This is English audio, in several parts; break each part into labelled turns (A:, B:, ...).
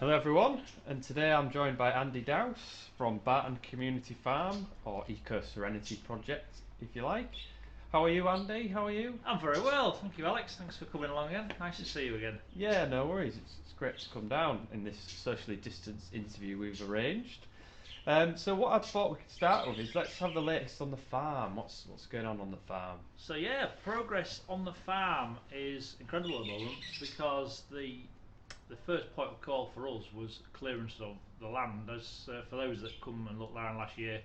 A: Hello everyone, and today I'm joined by Andy Dowse from Barton Community Farm, or Eco Serenity Project, if you like. How are you, Andy? How are you?
B: I'm very well, thank you, Alex. Thanks for coming along again. Nice to see you again.
A: Yeah, no worries. It's great to come down in this socially distanced interview we've arranged. So what I thought we could start with is let's have the latest on the farm. What's going on the farm?
B: So yeah, progress on the farm is incredible at the moment because the first point of call for us was clearance of the land. As for those that come and looked around last year,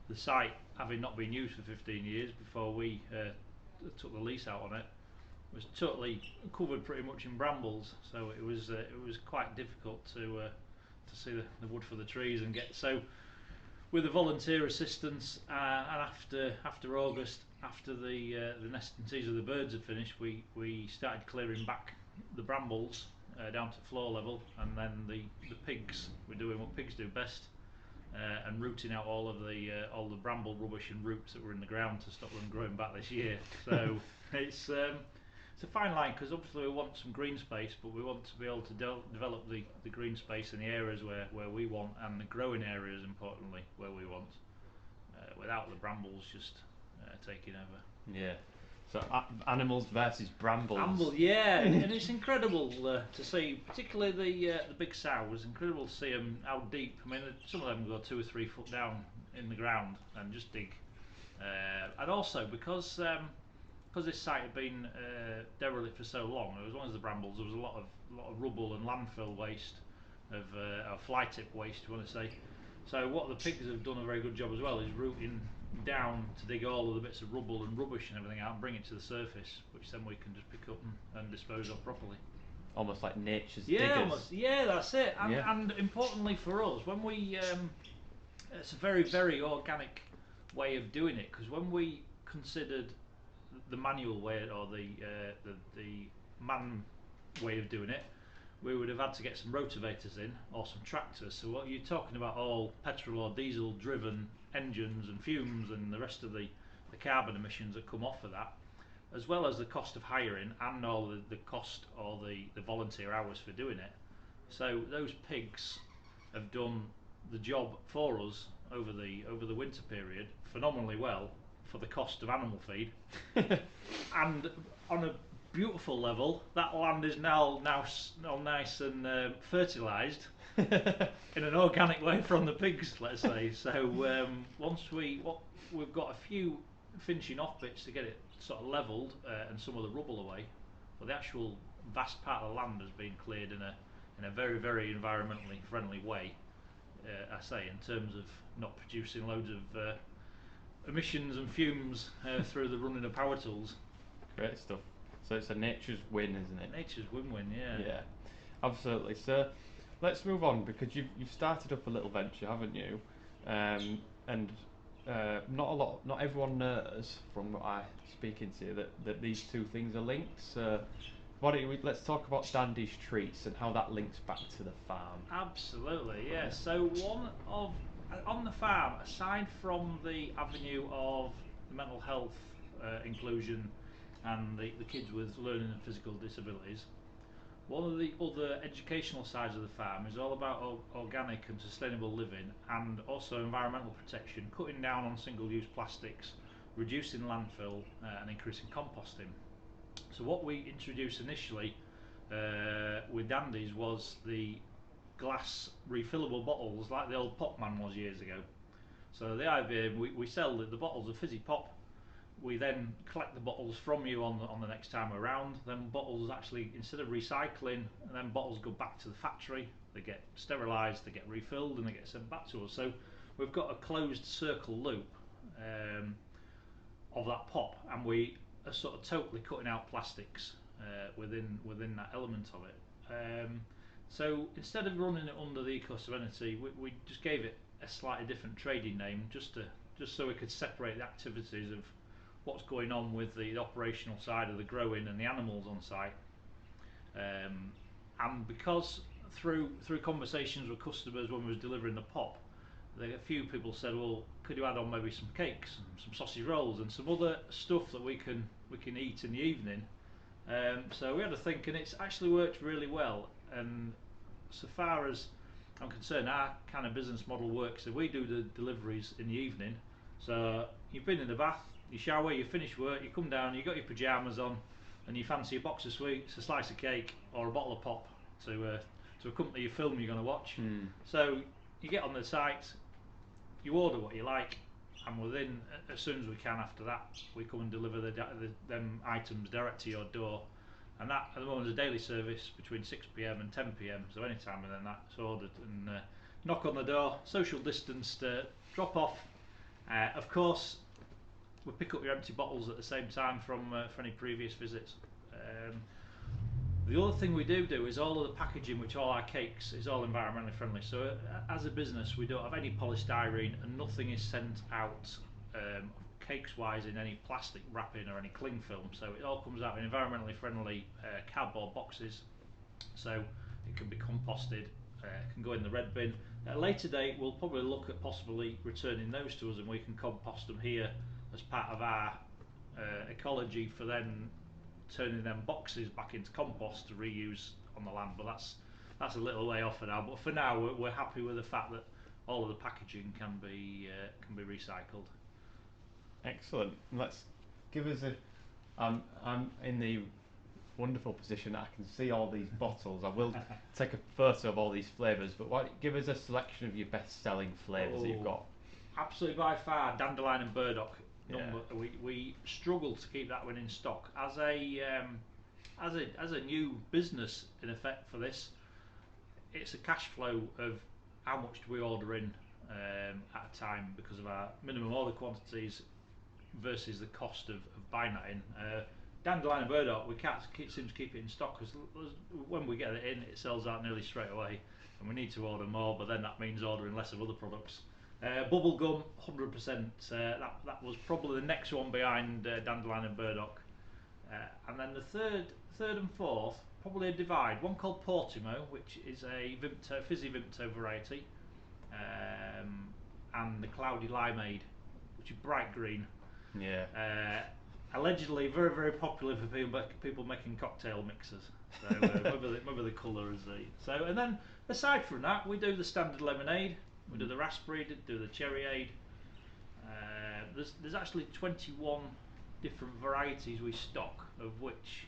B: the site, having not been used for 15 years before we took the lease out on it, was totally covered pretty much in brambles. So it was quite difficult to see the wood for the trees and get so. With the volunteer assistance, and after August, after the nesting season of the birds had finished, we started clearing back the brambles down to floor level, and then the pigs were doing what pigs do best, and rooting out all the bramble rubbish and roots that were in the ground to stop them growing back this year. So it's a fine line because obviously we want some green space, but we want to be able to develop the green space in the areas where we want, and the growing areas importantly where we want, without the brambles just taking over.
A: Yeah. So animals versus brambles.
B: Yeah, and it's incredible to see, particularly the big sows. Incredible to see them how deep. I mean, some of them go 2 or 3 foot down in the ground and just dig. And also because this site had been derelict for so long, as long as the brambles, there was a lot of rubble and landfill waste or fly tip waste, you want to say. So what the pigs have done a very good job as well is rooting down to dig all of the bits of rubble and rubbish and everything out and bring it to the surface, which then we can just pick up and dispose of properly.
A: Almost like nature's
B: Yeah,
A: diggers.
B: almost. Yeah, that's it. And
A: Yeah.
B: and importantly for us, when we it's a very very organic way of doing it because when we considered the manual way or the man way of doing it, we would have had to get some rotavators in or some tractors. So what you're talking about, all petrol or diesel driven engines and fumes and the rest of the carbon emissions that come off of that, as well as the cost of hiring and all the cost or the volunteer hours for doing it. So those pigs have done the job for us over the winter period phenomenally well for the cost of animal feed, and on a beautiful level, that land is now all nice and fertilised in an organic way from the pigs, let's say. So once we've got a few finishing off bits to get it sort of levelled and some of the rubble away, but the actual vast part of the land has been cleared in a very very environmentally friendly way. I say in terms of not producing loads of emissions and fumes through the running of power tools.
A: Great stuff. So it's a nature's win, isn't it?
B: Nature's win-win, yeah.
A: Yeah, absolutely. So let's move on because you've started up a little venture, haven't you? And not everyone knows from what I speaking to that these two things are linked. So why don't let's talk about Dandy's treats and how that links back to the farm.
B: Absolutely, yeah. So one of on the farm, aside from the avenue of the mental health inclusion and the kids with learning and physical disabilities, one of the other educational sides of the farm is all about organic and sustainable living and also environmental protection, cutting down on single-use plastics, reducing landfill, and increasing composting. So what we introduced initially with Dandy's was the glass refillable bottles like the old pop man was years ago. So the idea, we sell the bottles of fizzy pop. We then collect the bottles from you on the next time around. Then bottles actually, instead of recycling, and then bottles go back to the factory. They get sterilised, they get refilled, and they get sent back to us. So we've got a closed circle loop of that pop, and we are sort of totally cutting out plastics within that element of it. So instead of running it under the Eco Serenity, we just gave it a slightly different trading name, just so we could separate the activities of what's going on with the operational side of the growing and the animals on site. And because through conversations with customers when we was delivering the pop, a few people said, well, could you add on maybe some cakes and some sausage rolls and some other stuff that we can eat in the evening. So we had a think, and it's actually worked really well. And so far as I'm concerned, our kind of business model works. So we do the deliveries in the evening. So you've been in the bath, you shower, you finish work, you come down, you got your pyjamas on, and you fancy a box of sweets, a slice of cake, or a bottle of pop to accompany your film you're going to watch. So you get on the site, you order what you like, and within, as soon as we can after that, we come and deliver them items direct to your door. And that at the moment is a daily service between 6 p.m. and 10 p.m. So any time within that, it's ordered and knock on the door, social distanced, drop off. Of course, we pick up your empty bottles at the same time from for any previous visits. The other thing we do is all of the packaging, which all our cakes, is all environmentally friendly. So as a business, we don't have any polystyrene, and nothing is sent out cakes wise in any plastic wrapping or any cling film. So it all comes out in environmentally friendly cardboard boxes. So it can be composted, can go in the red bin. At a later date, we'll probably look at possibly returning those to us, and we can compost them here as part of our ecology for then turning them boxes back into compost to reuse on the land. But that's a little way off for now. But for now, we're happy with the fact that all of the packaging can be recycled.
A: Excellent. Let's give us a. I'm in the wonderful position that I can see all these bottles. I will take a photo of all these flavours, but why don't you give us a selection of your best-selling flavours that you've got?
B: Absolutely, by far, dandelion and burdock.
A: Yeah.
B: We struggle to keep that one in stock as a new business in effect for this. It's a cash flow of how much do we order in at a time because of our minimum order quantities versus the cost of buying that in. Dandelion and burdock, we can't seem to keep it in stock because when we get it in, it sells out nearly straight away, and we need to order more. But then that means ordering less of other products. Bubblegum, 100%. That was probably the next one behind dandelion and burdock, and then the third and fourth, probably a divide. One called Portimo, which is a fizzy Vimto variety, and the Cloudy Limeade, which is bright green.
A: Yeah.
B: Allegedly very, very popular for people making cocktail mixers. So maybe the colour is the so. And then aside from that, we do the standard lemonade, we do the raspberry, do the cherryade. There's actually 21 different varieties we stock, of which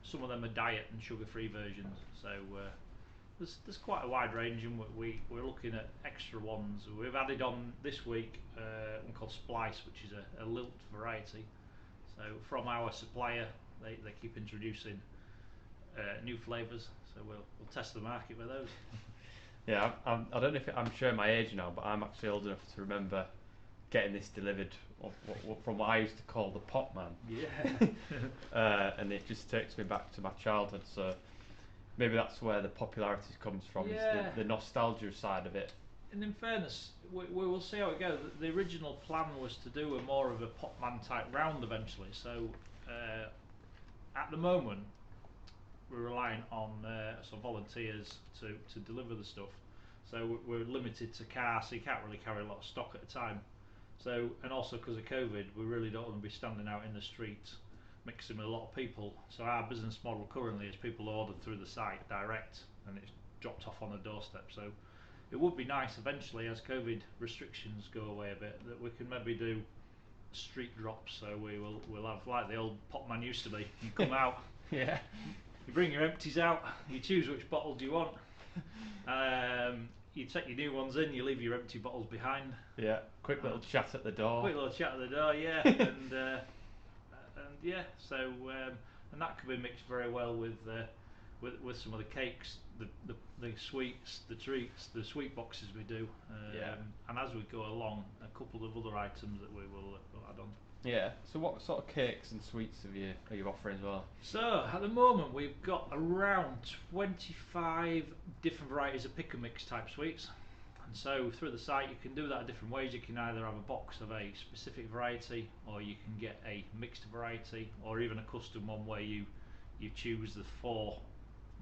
B: some of them are diet and sugar-free versions. So there's quite a wide range, and we're looking at extra ones. We've added on this week one called Splice, which is a lilt variety. So from our supplier, they keep introducing new flavours. So we'll test the market with those.
A: Yeah, I don't know if I'm showing my age now, but I'm actually old enough to remember getting this delivered from what I used to call the pot man.
B: Yeah.
A: And it just takes me back to my childhood. So maybe that's where the popularity comes from.
B: Yeah.
A: Is the nostalgia side of it.
B: And in fairness, we will see how it goes. The original plan was to do more of a Potman type round eventually. So at the moment, we're relying on some volunteers to deliver the stuff. So we're limited to cars, so you can't really carry a lot of stock at a time. So, and also because of COVID, we really don't want to be standing out in the streets mixing with a lot of people. So our business model currently is people order through the site direct, and it's dropped off on the doorstep. So it would be nice eventually, as COVID restrictions go away a bit, that we can maybe do street drops. So we'll have like the old Potman used to be. You come out,
A: Yeah.
B: you bring your empties out, you choose which bottles you want. You take your new ones in, you leave your empty bottles behind.
A: Yeah. Quick little chat at the door.
B: Quick little chat at the door, yeah. and yeah, so and that can be mixed very well with some of the cakes, the sweets, the treats, the sweet boxes we do.
A: Yeah.
B: And as we go along, a couple of other items that we will add on.
A: Yeah. So what sort of cakes and sweets are you offering as well?
B: So at the moment we've got around 25 different varieties of pick and mix type sweets. And so through the site you can do that in different ways. You can either have a box of a specific variety, or you can get a mixed variety, or even a custom one where you choose the 4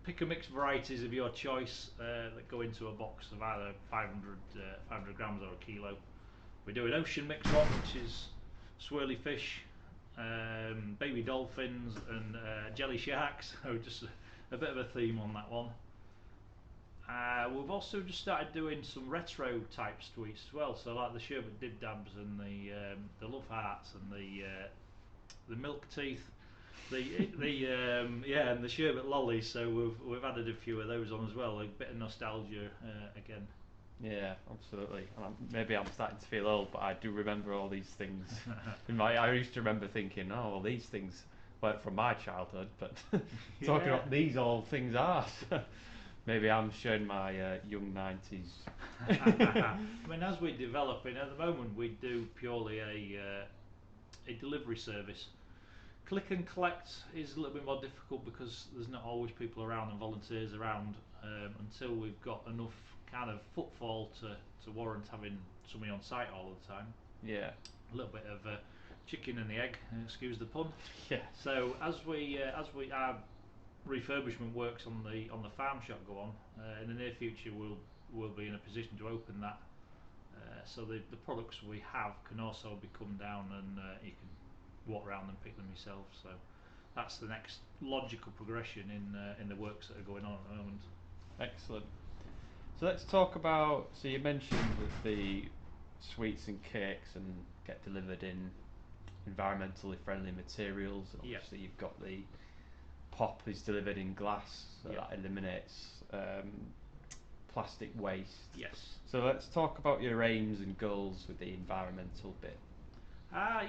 B: pick and mix varieties of your choice that go into a box of either 500 grams or a kilo. We do an ocean mix one, which is swirly fish, baby dolphins and jelly sharks, so just a bit of a theme on that one. We've also just started doing some retro type sweets as well. So like the sherbet dib dabs and the love hearts and the milk teeth, yeah, and the sherbet lollies. So we've added a few of those on as well. A bit of nostalgia again.
A: Yeah, absolutely. And maybe I'm starting to feel old, but I do remember all these things. I used to remember thinking, oh, well, these things weren't from my childhood, but talking
B: Yeah.
A: about these old things are. Maybe I'm showing my young 90s.
B: I mean, as we're developing at the moment, we do purely a delivery service. Click and collect is a little bit more difficult because there's not always people around and volunteers around until we've got enough kind of footfall to warrant having somebody on site all the time.
A: Yeah,
B: A little bit of chicken and the egg, excuse the pun.
A: yeah,
B: So as we our refurbishment works on the farm shop go on, in the near future we'll be in a position to open that. So the products we have can also be come down and you can walk around and pick them yourself. So that's the next logical progression in the works that are going on at the moment.
A: excellent. So let's talk about. So you mentioned that the sweets and cakes and get delivered in environmentally friendly materials.
B: Yeah,
A: Obviously, you've got the pop is delivered in glass, so
B: yeah,
A: that eliminates plastic waste.
B: yes.
A: So let's talk about your aims and goals with the environmental bit.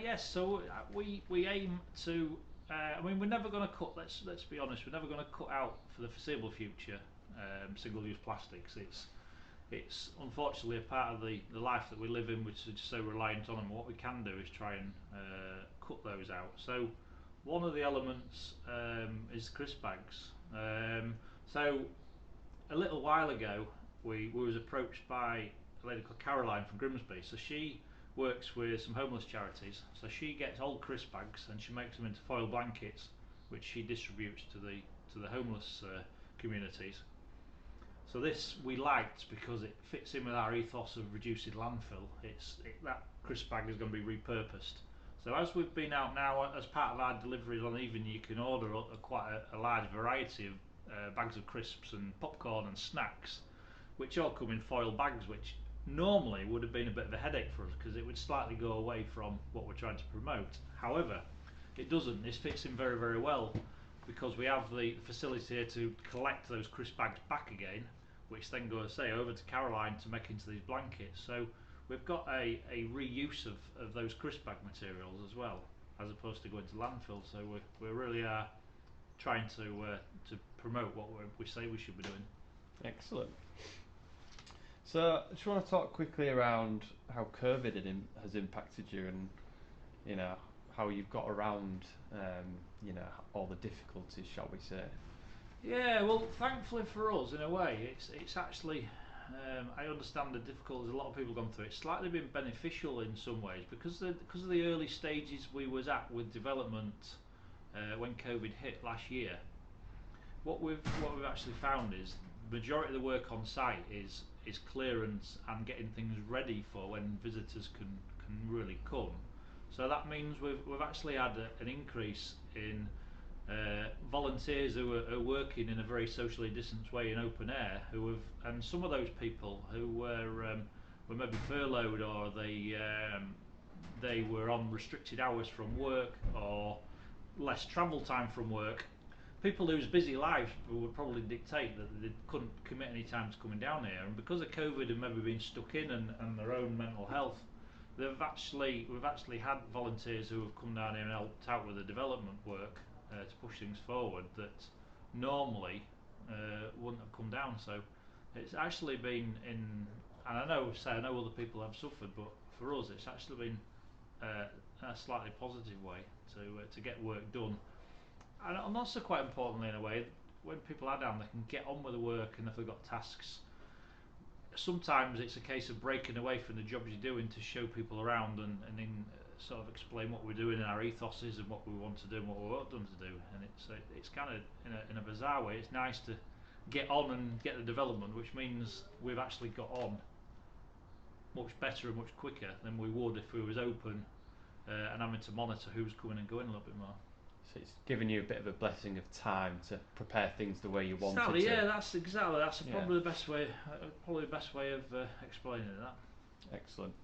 B: Yes. So we aim to. I mean, we're never going to cut. Let's be honest. We're never going to cut out for the foreseeable future single-use plastics. It's unfortunately a part of the life that we live in, which is so reliant on them. What we can do is try and cut those out. So one of the elements is crisp bags. So a little while ago, we was approached by a lady called Caroline from Grimsby. So she works with some homeless charities. So she gets old crisp bags and she makes them into foil blankets, which she distributes to the homeless communities. So this we liked because it fits in with our ethos of reducing landfill. That crisp bag is going to be repurposed. So as we've been out now, as part of our deliveries on Even, you can order quite a large variety of bags of crisps and popcorn and snacks, which all come in foil bags, which normally would have been a bit of a headache for us because it would slightly go away from what we're trying to promote. However, it doesn't. This fits in very, very well because we have the facility here to collect those crisp bags back again, which then goes, say, over to Caroline to make into these blankets. So we've got a reuse of those crisp bag materials as well, as opposed to going to landfill. So we really are trying to promote what we say we should be doing.
A: Excellent. So I just want to talk quickly around how COVID has impacted you, and you know how you've got around, all the difficulties, shall we say?
B: Yeah, well, thankfully for us, in a way, it's actually. I understand the difficulties a lot of people have gone through. It's slightly been beneficial in some ways because of the early stages we was at with development when COVID hit last year. What we've actually found is the majority of the work on site is clearance and getting things ready for when visitors can really come. So that means we've actually had an increase in volunteers who are working in a very socially distanced way in open air, and some of those people who were maybe furloughed or they were on restricted hours from work or less travel time from work. People whose busy lives would probably dictate that they couldn't commit any time to coming down here, and because of COVID and maybe being stuck in and their own mental health, we've actually had volunteers who have come down here and helped out with the development work to push things forward that normally wouldn't have come down. So it's actually been and I know other people have suffered, but for us it's actually been a slightly positive way to get work done. And also quite importantly in a way, when people are down, they can get on with the work, and if they've got tasks, sometimes it's a case of breaking away from the jobs you're doing to show people around and in sort of explain what we're doing and our ethos is and what we want to do and what we want them to do. And it's kind of in a bizarre way. It's nice to get on and get the development, which means we've actually got on much better and much quicker than we would if we was open and having to monitor who's coming and going a little bit more.
A: So it's giving you a bit of a blessing of time to prepare things the way you wanted
B: Exactly,
A: to.
B: yeah, that's exactly. That's
A: Yeah.
B: probably the best way of explaining that.
A: Excellent.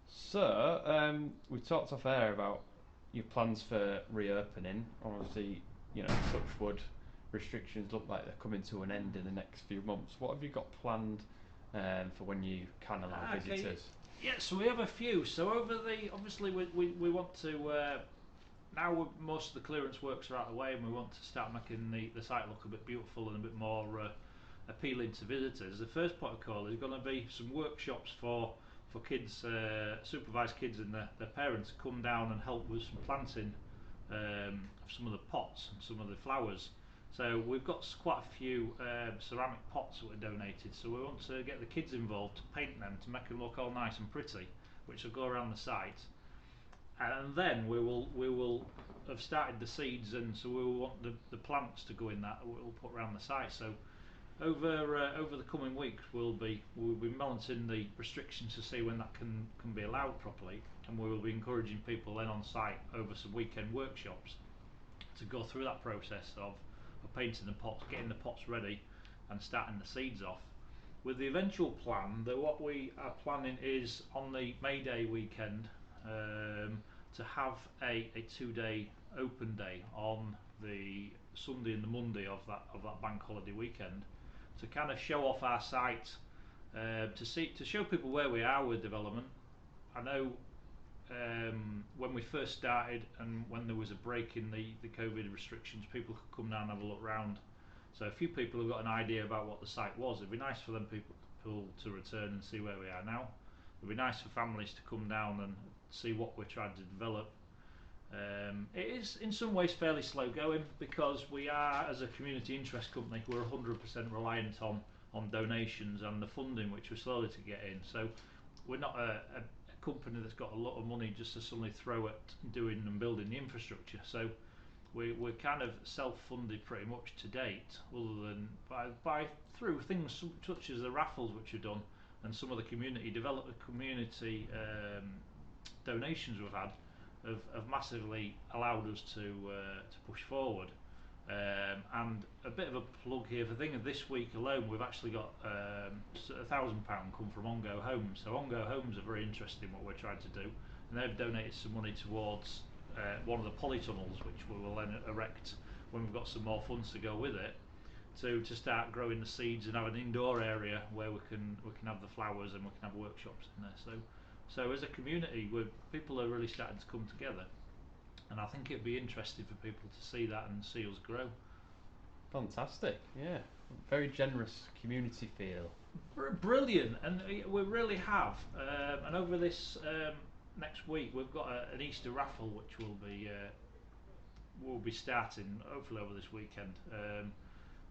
A: So, we talked off air about your plans for reopening. Obviously, touch wood, restrictions look like they're coming to an end in the next few months. What have you got planned for when you can allow
B: Okay.
A: visitors?
B: Yeah, so we have a few. So obviously we want to now most of the clearance works are out of the way, and we want to start making the site look a bit beautiful and a bit more appealing to visitors. The first part of call is going to be some workshops for kids, supervised kids and their parents to come down and help with some planting of some of the pots and some of the flowers. So we've got quite a few ceramic pots that were donated, so we want to get the kids involved to paint them to make them look all nice and pretty, which will go around the site. And then we will have started the seeds, and so we will want the plants to go in that we'll put around the site. So over the coming weeks we'll be monitoring the restrictions to see when that can be allowed properly, and we will be encouraging people then on site over some weekend workshops to go through that process of painting the pots, getting the pots ready, and starting the seeds off. With the eventual plan, what we are planning is on the May Day weekend to have a 2-day open day on the Sunday and the Monday of that bank holiday weekend, to kind of show off our site, to show people where we are with development. I know when we first started and when there was a break in the COVID restrictions, people could come down and have a look round. So a few people have got an idea about what the site was. It'd be nice for them people to return and see where we are now. It'd be nice for families to come down and see what we're trying to develop. It is in some ways fairly slow going, because we are, as a community interest company, we're 100% reliant on donations and the funding which we're slowly to get in. So we're not a company that's got a lot of money just to suddenly throw at doing and building the infrastructure. So we're kind of self-funded pretty much to date, other than by through things such as the raffles which are done, and some of the community donations we've had have massively allowed us to push forward. And a bit of a plug here for thing of this week alone, we've actually got £1,000 come from Ongo Homes. So Ongo Homes are very interested in what we're trying to do, and they've donated some money towards one of the polytunnels, which we will then erect when we've got some more funds to go with it, to start growing the seeds and have an indoor area where we can have the flowers and we can have workshops in there. So as a community, people are really starting to come together, and I think it'd be interesting for people to see that and see us grow.
A: Fantastic, yeah. Very generous community feel.
B: Brilliant, and we really have. And over this next week, we've got an Easter raffle which will be starting hopefully over this weekend.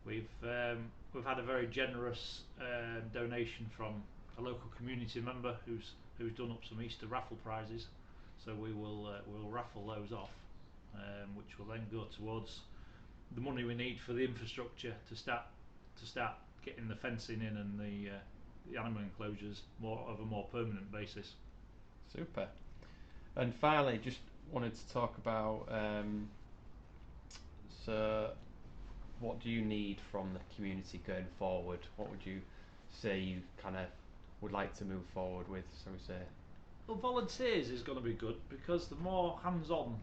B: We've had a very generous donation from a local community member who's done up some Easter raffle prizes. So we'll raffle those off, which will then go towards the money we need for the infrastructure to start getting the fencing in and the animal enclosures of a more permanent basis.
A: Super. And finally, just wanted to talk about so what do you need from the community going forward? What would you say you kind of would like to move forward with, so we say?
B: Well, volunteers is going to be good, because the more hands-on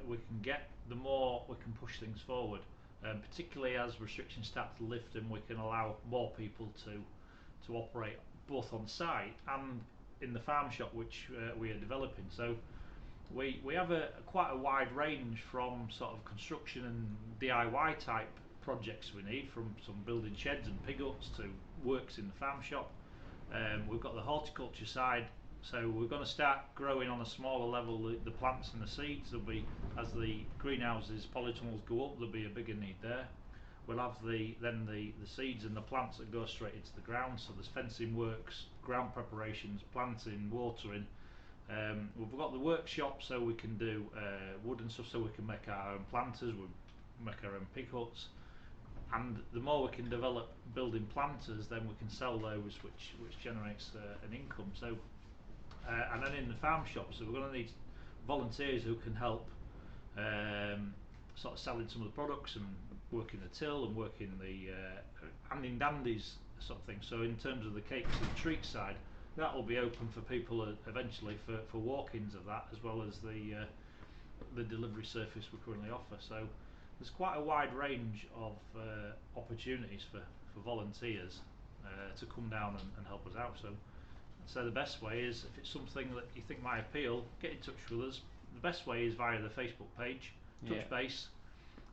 B: we can get, the more we can push things forward. Particularly as restrictions start to lift and we can allow more people to operate both on site and in the farm shop which we are developing. So we have quite a wide range, from sort of construction and DIY type projects we need, from some building sheds and pig huts to works in the farm shop. We've got the horticulture side, so we're going to start growing on a smaller level the plants and the seeds. There'll be, as the greenhouses, polytunnels go up, there'll be a bigger need there. We'll have the seeds and the plants that go straight into the ground, so there's fencing works, ground preparations, planting, watering. We've got the workshop, so we can do wood and stuff, so we can make our own planters, we make our own pig huts. And the more we can develop building planters, then we can sell those, which generates an income. So and then in the farm shop, so we're going to need volunteers who can help sort of selling some of the products and working the till and working the handing dandies sort of thing. So in terms of the cakes and treats side, that will be open for people eventually for walk-ins of that, as well as the delivery service we currently offer. So there's quite a wide range of opportunities for volunteers to come down and help us out. So the best way is, if it's something that you think might appeal, get in touch with us. The best way is via the Facebook page, touch base.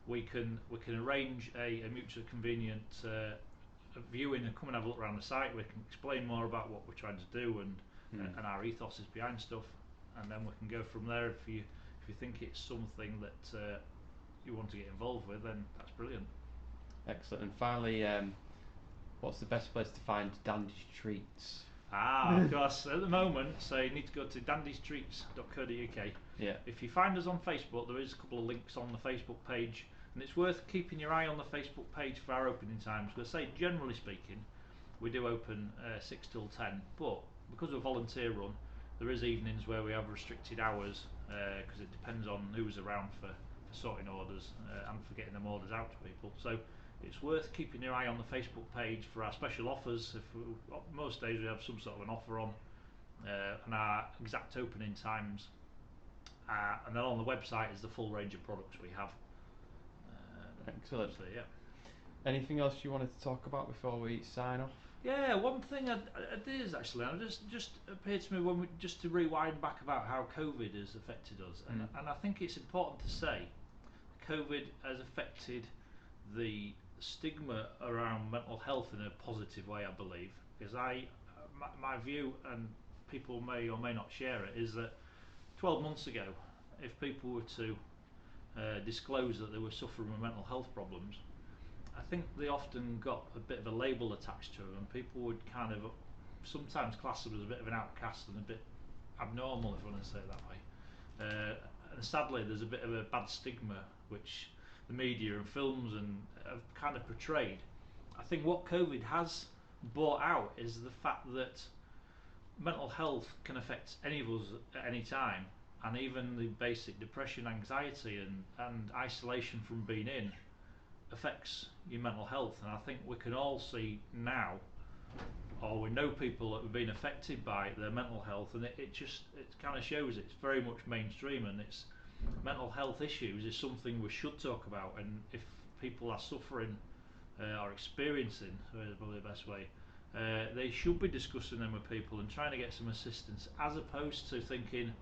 B: We can arrange a mutually convenient viewing and come and have a look around the site. We can explain more about what we're trying to do and our ethos is behind stuff, and then we can go from there. If you think it's something that you want to get involved with, then that's brilliant.
A: Excellent. And finally, what's the best place to find Dandy's treats?
B: Of course, at the moment, so you need to go to dandiestreets.co.uk.
A: Yeah.
B: If you find us on Facebook, there is a couple of links on the Facebook page, and it's worth keeping your eye on the Facebook page for our opening times. Because, say, generally speaking, we do open 6 till 10, but because we're volunteer run, there is evenings where we have restricted hours, because it depends on who's around for sorting orders and for getting them orders out to people. So it's worth keeping your eye on the Facebook page for our special offers. Most days we have some sort of an offer on, and our exact opening times, and then on the website is the full range of products we have.
A: Excellent.
B: So, yeah.
A: Anything else you wanted to talk about before we sign off?
B: Yeah, one thing I did is actually, and it just appeared to me just to rewind back about how COVID has affected us, and I think it's important to say COVID has affected the stigma around mental health in a positive way, I believe, because my view, and people may or may not share it, is that 12 months ago, if people were to disclose that they were suffering with mental health problems, I think they often got a bit of a label attached to them, and people would kind of sometimes class them as a bit of an outcast and a bit abnormal, if you want to say it that way. And sadly, there's a bit of a bad stigma which the media and films have kind of portrayed. I think what COVID has brought out is the fact that mental health can affect any of us at any time, and even the basic depression, anxiety and isolation from being in affects your mental health. And I think we can all see now, or we know people that have been affected by their mental health, and it kind of shows it's very much mainstream, and it's mental health issues is something we should talk about. And if people are suffering or experiencing, is probably the best way, they should be discussing them with people and trying to get some assistance, as opposed to thinking,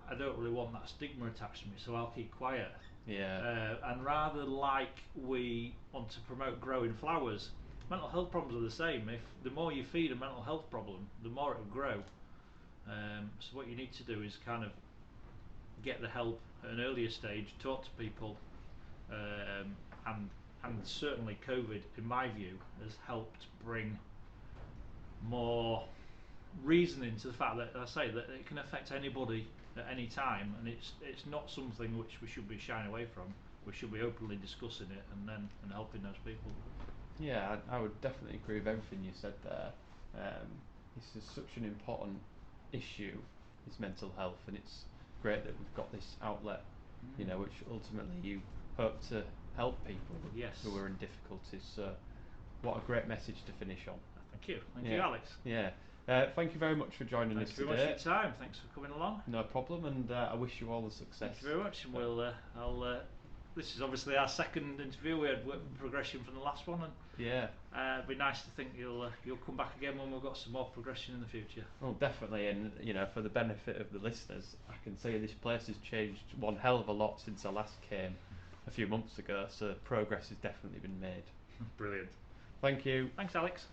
B: I don't really want that stigma attached to me, so I'll keep quiet.
A: Yeah.
B: And rather, like we want to promote growing flowers, mental health problems are the same. If the more you feed a mental health problem, the more it will grow. So what you need to do is kind of get the help at an earlier stage, talk to people, and certainly COVID, in my view, has helped bring more reasoning to the fact that, as I say, that it can affect anybody at any time, and it's not something which we should be shying away from. We should be openly discussing it and helping those people.
A: Yeah, I would definitely agree with everything you said there. This is such an important issue, is mental health, and it's great that we've got this outlet, which ultimately you hope to help people who are in difficulties. So what a great message to finish on.
B: Thank you. Thank you, Alex.
A: Yeah. Thank you very much for joining us today.
B: Thanks very much for your time. Thanks for coming along.
A: No problem, and I wish you all the success.
B: Thank you very much. And this is obviously our second interview. We had progression from the last one, and it'd be nice to think you'll come back again when we've got some more progression in the future.
A: Oh, definitely, and for the benefit of the listeners, I can say this place has changed one hell of a lot since I last came a few months ago. So progress has definitely been made.
B: Brilliant.
A: Thank you.
B: Thanks, Alex.